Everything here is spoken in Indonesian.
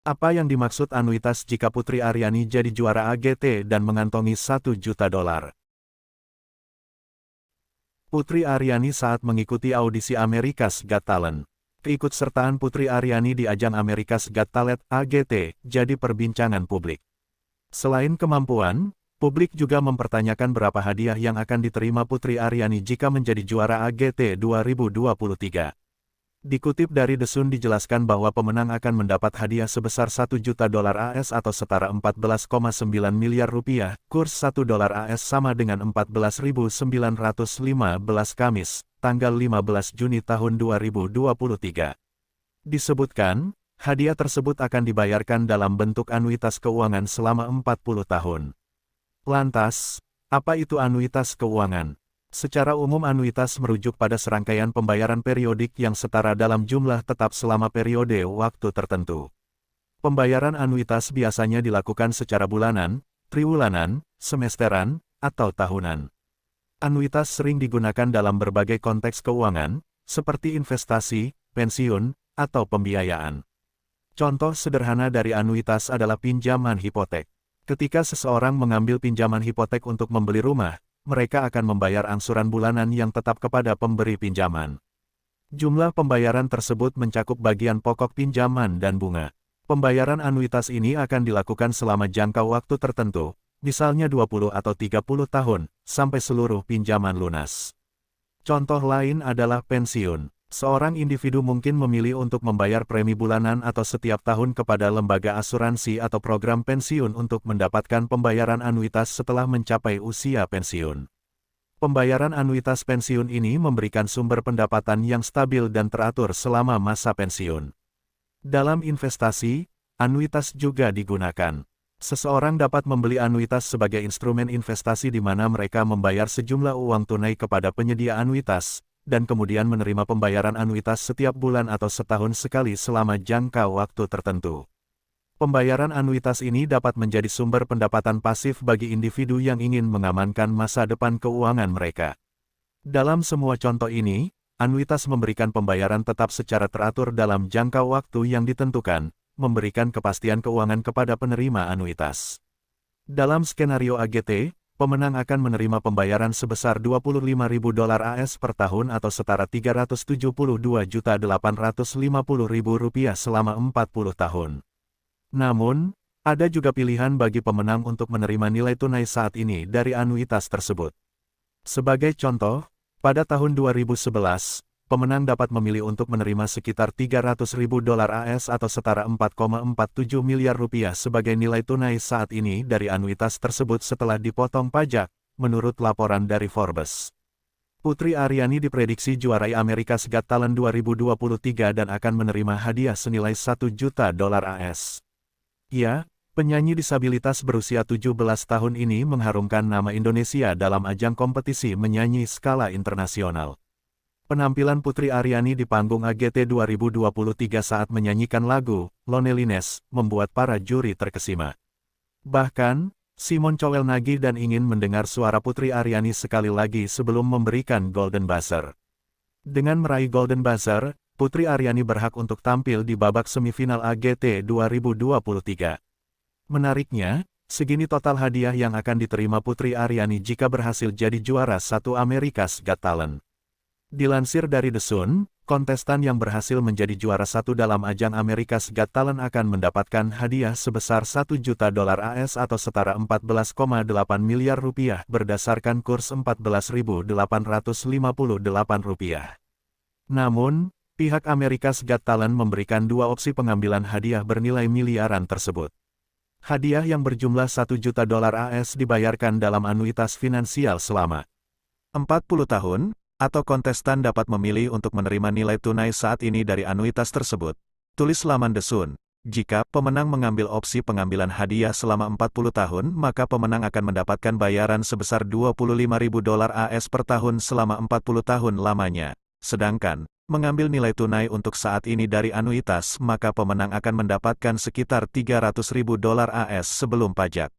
Apa yang dimaksud anuitas jika Putri Aryani jadi juara AGT dan mengantongi $1 juta? Putri Aryani saat mengikuti audisi America's Got Talent. Keikutsertaan Putri Aryani di ajang America's Got Talent (AGT) jadi perbincangan publik. Selain kemampuan, publik juga mempertanyakan berapa hadiah yang akan diterima Putri Aryani jika menjadi juara AGT 2023. Dikutip dari The Sun dijelaskan bahwa pemenang akan mendapat hadiah sebesar $1 juta AS atau setara 14,9 miliar rupiah, kurs $1 AS sama dengan 14.915 Kamis, tanggal 15 Juni tahun 2023. Disebutkan, hadiah tersebut akan dibayarkan dalam bentuk anuitas keuangan selama 40 tahun. Lantas, apa itu anuitas keuangan? Secara umum anuitas merujuk pada serangkaian pembayaran periodik yang setara dalam jumlah tetap selama periode waktu tertentu. Pembayaran anuitas biasanya dilakukan secara bulanan, triwulanan, semesteran, atau tahunan. Anuitas sering digunakan dalam berbagai konteks keuangan, seperti investasi, pensiun, atau pembiayaan. Contoh sederhana dari anuitas adalah pinjaman hipotek. Ketika seseorang mengambil pinjaman hipotek untuk membeli rumah, mereka akan membayar angsuran bulanan yang tetap kepada pemberi pinjaman. Jumlah pembayaran tersebut mencakup bagian pokok pinjaman dan bunga. Pembayaran anuitas ini akan dilakukan selama jangka waktu tertentu, misalnya 20 atau 30 tahun, sampai seluruh pinjaman lunas. Contoh lain adalah pensiun. Seorang individu mungkin memilih untuk membayar premi bulanan atau setiap tahun kepada lembaga asuransi atau program pensiun untuk mendapatkan pembayaran anuitas setelah mencapai usia pensiun. Pembayaran anuitas pensiun ini memberikan sumber pendapatan yang stabil dan teratur selama masa pensiun. Dalam investasi, anuitas juga digunakan. Seseorang dapat membeli anuitas sebagai instrumen investasi di mana mereka membayar sejumlah uang tunai kepada penyedia anuitas, dan kemudian menerima pembayaran anuitas setiap bulan atau setahun sekali selama jangka waktu tertentu. Pembayaran anuitas ini dapat menjadi sumber pendapatan pasif bagi individu yang ingin mengamankan masa depan keuangan mereka. Dalam semua contoh ini, anuitas memberikan pembayaran tetap secara teratur dalam jangka waktu yang ditentukan, memberikan kepastian keuangan kepada penerima anuitas. Dalam skenario AGT, pemenang akan menerima pembayaran sebesar $25.000 AS per tahun atau setara $372.850.000 selama 40 tahun. Namun, ada juga pilihan bagi pemenang untuk menerima nilai tunai saat ini dari anuitas tersebut. Sebagai contoh, pada tahun 2011, pemenang dapat memilih untuk menerima sekitar $300.000 AS atau setara 4,47 miliar rupiah sebagai nilai tunai saat ini dari anuitas tersebut setelah dipotong pajak, menurut laporan dari Forbes. Putri Aryani diprediksi juarai America's Got Talent 2023 dan akan menerima hadiah senilai $1 juta AS. Ya, penyanyi disabilitas berusia 17 tahun ini mengharumkan nama Indonesia dalam ajang kompetisi menyanyi skala internasional. Penampilan Putri Aryani di panggung AGT 2023 saat menyanyikan lagu Loneliness membuat para juri terkesima. Bahkan, Simon Cowell nagih dan ingin mendengar suara Putri Aryani sekali lagi sebelum memberikan Golden Buzzer. Dengan meraih Golden Buzzer, Putri Aryani berhak untuk tampil di babak semifinal AGT 2023. Menariknya, segini total hadiah yang akan diterima Putri Aryani jika berhasil jadi juara satu America's Got Talent. Dilansir dari The Sun, kontestan yang berhasil menjadi juara satu dalam ajang America's Got Talent akan mendapatkan hadiah sebesar $1 juta AS atau setara 14,8 miliar rupiah berdasarkan kurs Rp14.858. Namun, pihak America's Got Talent memberikan dua opsi pengambilan hadiah bernilai miliaran tersebut. Hadiah yang berjumlah $1 juta AS dibayarkan dalam anuitas finansial selama 40 tahun, atau kontestan dapat memilih untuk menerima nilai tunai saat ini dari anuitas tersebut. Tulis laman The Sun. Jika pemenang mengambil opsi pengambilan hadiah selama 40 tahun, maka pemenang akan mendapatkan bayaran sebesar $25.000 AS per tahun selama 40 tahun lamanya. Sedangkan, mengambil nilai tunai untuk saat ini dari anuitas, maka pemenang akan mendapatkan sekitar $300.000 AS sebelum pajak.